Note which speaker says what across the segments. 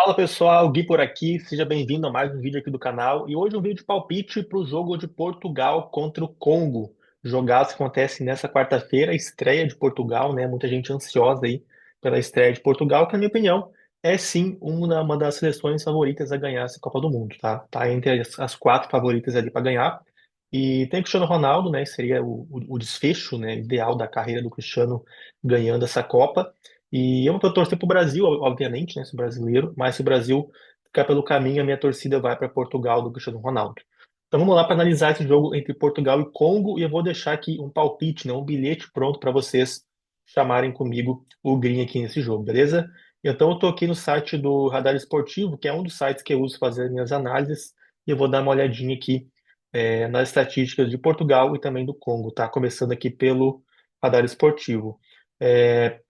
Speaker 1: Fala pessoal, Gui por aqui, seja bem-vindo a mais um vídeo aqui do canal. E hoje um vídeo de palpite para o jogo de Portugal contra o Congo. Jogaço que acontece nessa quarta-feira, estreia de Portugal, né? Muita gente ansiosa aí pela estreia de Portugal, que na minha opinião é sim uma das seleções favoritas a ganhar essa Copa do Mundo, tá? Tá entre as quatro favoritas ali para ganhar. E tem o Cristiano Ronaldo, né? Seria o desfecho, né, ideal da carreira do Cristiano ganhando essa Copa. E eu vou torcer para o Brasil, obviamente, né? Sou brasileiro, mas se o Brasil ficar pelo caminho, a minha torcida vai para Portugal do Cristiano Ronaldo. Então vamos lá para analisar esse jogo entre Portugal e Congo e eu vou deixar aqui um palpite, né? Um bilhete pronto para vocês chamarem comigo o Green aqui nesse jogo, beleza? Então eu estou aqui no site do Radar Esportivo, que é um dos sites que eu uso para fazer minhas análises, e eu vou dar uma olhadinha aqui nas estatísticas de Portugal e também do Congo, tá? Começando aqui pelo Radar Esportivo.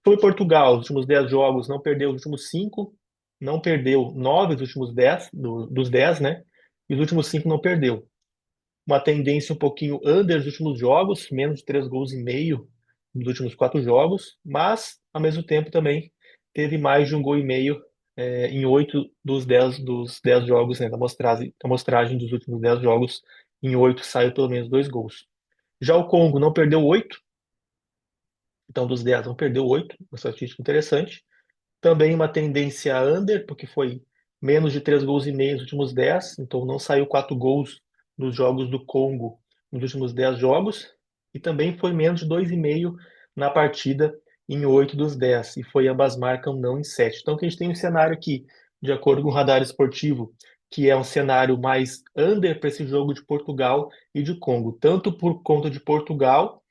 Speaker 1: Sobre Portugal, os últimos 10 jogos, não perdeu os últimos 5, não perdeu 9 dos últimos 10, dos 10, né? E os últimos 5 não perdeu. Uma tendência um pouquinho under dos últimos jogos, menos de 3 gols e meio nos últimos 4 jogos, mas, ao mesmo tempo, também teve mais de um gol e meio em 8 dos 10 jogos, né, da mostragem dos últimos 10 jogos, em 8 saiu pelo menos 2 gols. Já o Congo não perdeu 8, então dos 10 não perdeu 8, uma estatística interessante. Também uma tendência under, porque foi menos de 3 gols e meio nos últimos 10, então não saiu 4 gols nos jogos do Congo nos últimos 10 jogos, e também foi menos de 2,5 na partida em 8 dos 10, e foi ambas marcam não em 7. Então, que a gente tem um cenário aqui, de acordo com o Radar Esportivo, que é um cenário mais under para esse jogo de Portugal e de Congo, tanto por conta de Portugal,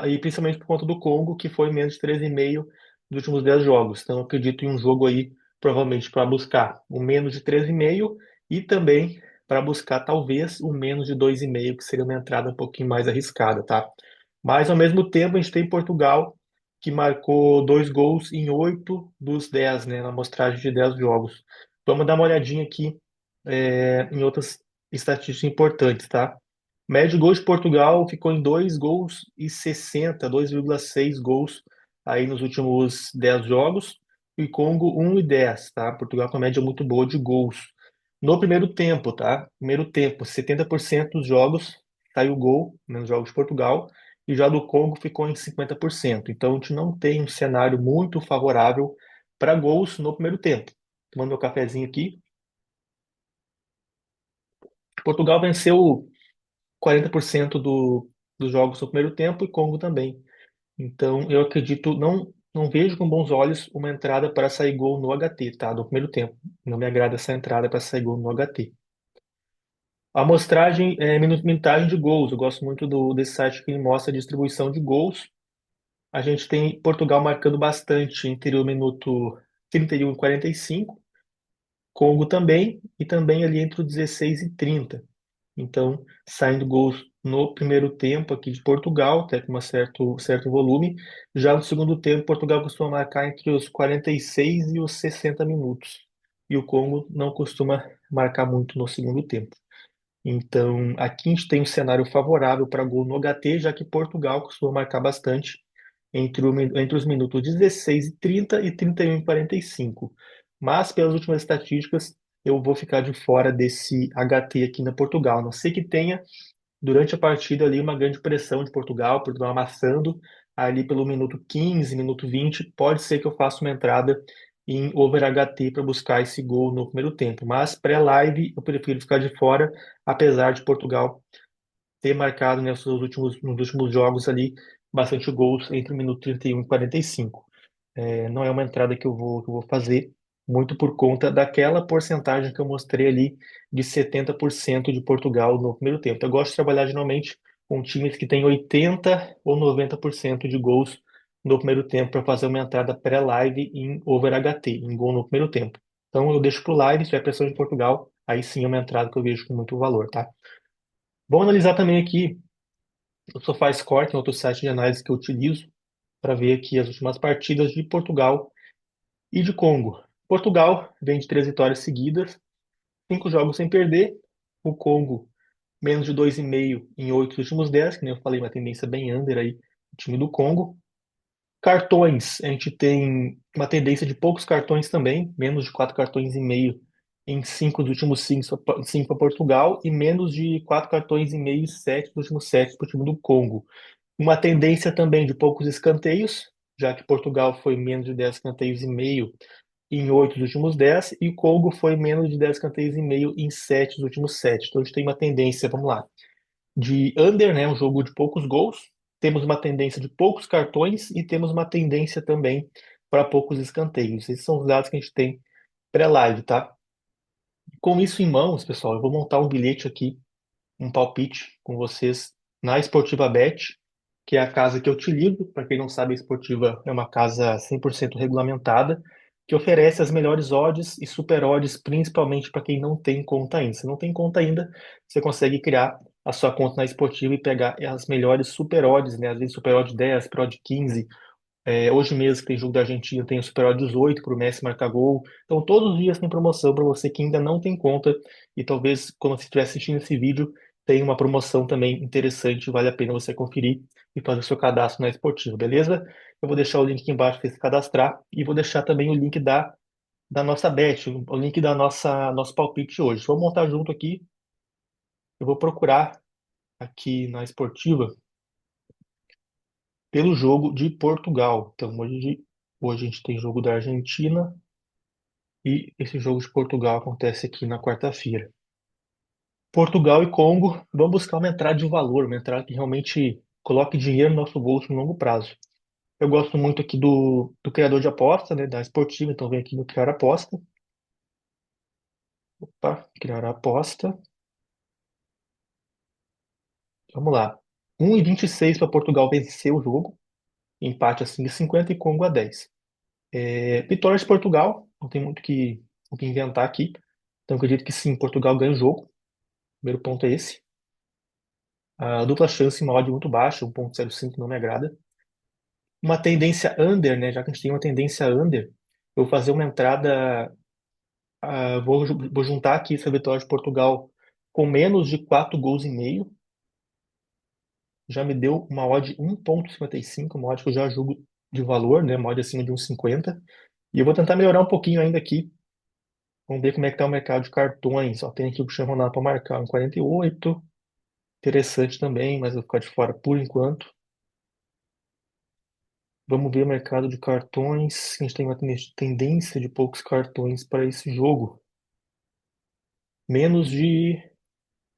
Speaker 1: e principalmente por conta do Congo, que foi menos de 3,5 nos últimos 10 jogos. Então, eu acredito em um jogo aí, provavelmente, para buscar o menos de 3,5 e também para buscar, talvez, o menos de 2,5, que seria uma entrada um pouquinho mais arriscada, tá? Mas, ao mesmo tempo, a gente tem Portugal, que marcou 2 gols em 8 dos 10, né, na amostragem de 10 jogos. Vamos dar uma olhadinha aqui, em outras estatísticas importantes, tá? Média de gols de Portugal ficou em 2 gols e 60, 2,6 gols aí nos últimos 10 jogos. E Congo 1,10, tá? Portugal com uma média muito boa de gols. No primeiro tempo, tá? Primeiro tempo, 70% dos jogos saiu gol, né, nos jogos de Portugal, e já do Congo ficou em 50%. Então a gente não tem um cenário muito favorável para gols no primeiro tempo. Tomando meu cafezinho aqui. Portugal venceu 40% dos jogos no primeiro tempo e Congo também. Então, eu acredito, não vejo com bons olhos uma entrada para sair gol no HT, tá? No primeiro tempo. Não me agrada essa entrada para sair gol no HT. A amostragem é minutagem de gols. Eu gosto muito desse site que mostra a distribuição de gols. A gente tem Portugal marcando bastante entre o minuto 31 e 45, Congo também, e também ali entre o 16 e 30. Então, saindo gols no primeiro tempo aqui de Portugal, até com um certo volume. Já no segundo tempo, Portugal costuma marcar entre os 46 e os 60 minutos. E o Congo não costuma marcar muito no segundo tempo. Então, aqui a gente tem um cenário favorável para gol no HT, já que Portugal costuma marcar bastante entre os minutos 16 e 30 e 31 e 45. Mas, pelas últimas estatísticas, eu vou ficar de fora desse HT aqui na Portugal. A não sei que tenha, durante a partida ali, uma grande pressão de Portugal amassando ali pelo minuto 15, minuto 20. Pode ser que eu faça uma entrada em over HT para buscar esse gol no primeiro tempo. Mas pré-live eu prefiro ficar de fora, apesar de Portugal ter marcado, né, nos últimos jogos ali bastante gols entre o minuto 31 e 45. Não é uma entrada que eu vou fazer, muito por conta daquela porcentagem que eu mostrei ali de 70% de Portugal no primeiro tempo. Eu gosto de trabalhar geralmente com times que têm 80 ou 90% de gols no primeiro tempo para fazer uma entrada pré-live em over HT, em gol no primeiro tempo. Então eu deixo para o live, se tiver pressão de Portugal, aí sim é uma entrada que eu vejo com muito valor, tá? Vamos analisar também aqui o SofaScore, que é outro site de análise que eu utilizo para ver aqui as últimas partidas de Portugal e de Congo. Portugal vem de 3 vitórias seguidas, 5 jogos sem perder. O Congo, menos de 2,5 em 8 dos últimos 10, que nem eu falei, uma tendência bem under aí, o time do Congo. Cartões, a gente tem uma tendência de poucos cartões também, menos de 4,5 cartões em 5 dos últimos 5 para Portugal e menos de 4,5 cartões em 7 dos últimos 7 para o time do Congo. Uma tendência também de poucos escanteios, já que Portugal foi menos de 10,5 escanteios em 8 dos últimos 10 e o Congo foi menos de 10,5 escanteios em 7 dos últimos 7. Então a gente tem uma tendência, vamos lá, de under, né, um jogo de poucos gols. Temos uma tendência de poucos cartões e temos uma tendência também para poucos escanteios. Esses são os dados que a gente tem pré-live, tá? Com isso em mãos, pessoal, eu vou montar um bilhete aqui, um palpite com vocês na Esportiva Bet, que é a casa que eu utilizo. Para quem não sabe, a Esportiva é uma casa 100% regulamentada, que oferece as melhores odds e super odds, principalmente para quem não tem conta ainda. Se não tem conta ainda, você consegue criar a sua conta na Esportiva e pegar as melhores super odds, né? Às vezes super odd 10, super odd 15. Hoje mesmo que tem jogo da Argentina, tem o Super Odd 18 para o Messi marcar gol. Então, todos os dias tem promoção para você que ainda não tem conta. E talvez, quando você estiver assistindo esse vídeo, tenha uma promoção também interessante. Vale a pena você conferir e fazer o seu cadastro na Esportiva, beleza? Eu vou deixar o link aqui embaixo para você se cadastrar. E vou deixar também o link da nossa bet, o link da nosso palpite hoje. Vamos montar junto aqui. Eu vou procurar aqui na Esportiva pelo jogo de Portugal. Então, hoje a gente tem jogo da Argentina. E esse jogo de Portugal acontece aqui na quarta-feira. Portugal e Congo vão buscar uma entrada de valor, uma entrada que realmente coloque dinheiro no nosso bolso no longo prazo. Eu gosto muito aqui do criador de aposta, né, da Esportiva, então vem aqui no criar aposta. Opa, criar aposta. Vamos lá. 1,26 para Portugal vencer o jogo. Empate a 5,50 e Congo a 10. Vitória de Portugal, não tem muito o que inventar aqui. Então eu acredito que sim, Portugal ganha o jogo. Primeiro ponto é esse. A dupla chance em uma odd muito baixa, 1,05 não me agrada. Uma tendência under, né? Já que a gente tem uma tendência under, eu vou fazer uma entrada. Vou juntar aqui essa vitória de Portugal com menos de 4 gols e meio. Já me deu uma odd 1,55, uma odd que eu já julgo de valor, né? Uma odd acima de 1,50. E eu vou tentar melhorar um pouquinho ainda aqui. Vamos ver como é que tá o mercado de cartões. Ó, tem aqui o Cristiano Ronaldo para marcar 1,48. Interessante também, mas eu vou ficar de fora por enquanto. Vamos ver o mercado de cartões. A gente tem uma tendência de poucos cartões para esse jogo. Menos de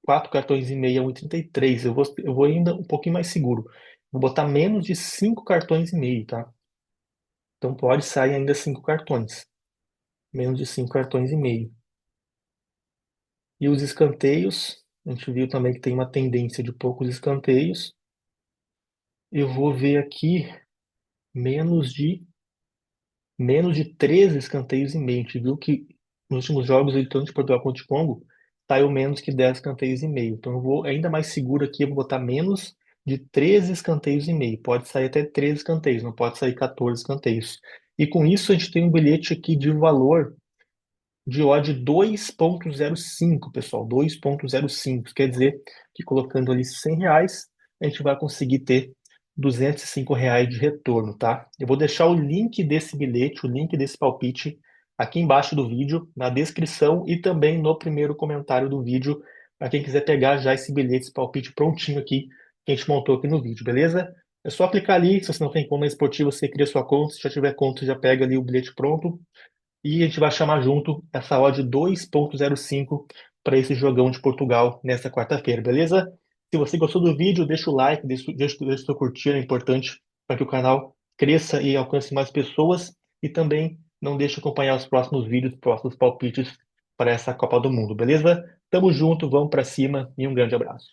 Speaker 1: 4,5 cartões, 1,33. Eu vou ainda um pouquinho mais seguro. Vou botar menos de 5,5 cartões, tá? Então pode sair ainda 5 cartões. Menos de 5,5 cartões. E os escanteios, a gente viu também que tem uma tendência de poucos escanteios. Eu vou ver aqui menos de menos de 13 escanteios e meio. A gente viu que nos últimos jogos, ele tanto de Portugal quanto de Congo, saiu menos que 10 escanteios e meio. Então eu vou ainda mais seguro aqui, eu vou botar menos de 13 escanteios e meio. Pode sair até 13 escanteios, não pode sair 14 escanteios. E com isso a gente tem um bilhete aqui de valor de odd 2,05, pessoal, 2,05. Quer dizer que colocando ali R$ 100, a gente vai conseguir ter R$ 205 de retorno, tá? Eu vou deixar o link desse bilhete, o link desse palpite aqui embaixo do vídeo, na descrição e também no primeiro comentário do vídeo, para quem quiser pegar já esse bilhete, esse palpite prontinho aqui, que a gente montou aqui no vídeo, beleza? É só clicar ali, se você não tem conta na Esportiva, você cria sua conta, se já tiver conta, você já pega ali o bilhete pronto, e a gente vai chamar junto essa odd 2,05 para esse jogão de Portugal nesta quarta-feira, beleza? Se você gostou do vídeo, deixa o like, deixa o seu curtir, é importante para que o canal cresça e alcance mais pessoas. E também não deixe de acompanhar os próximos vídeos, próximos palpites para essa Copa do Mundo, beleza? Tamo junto, vamos para cima e um grande abraço.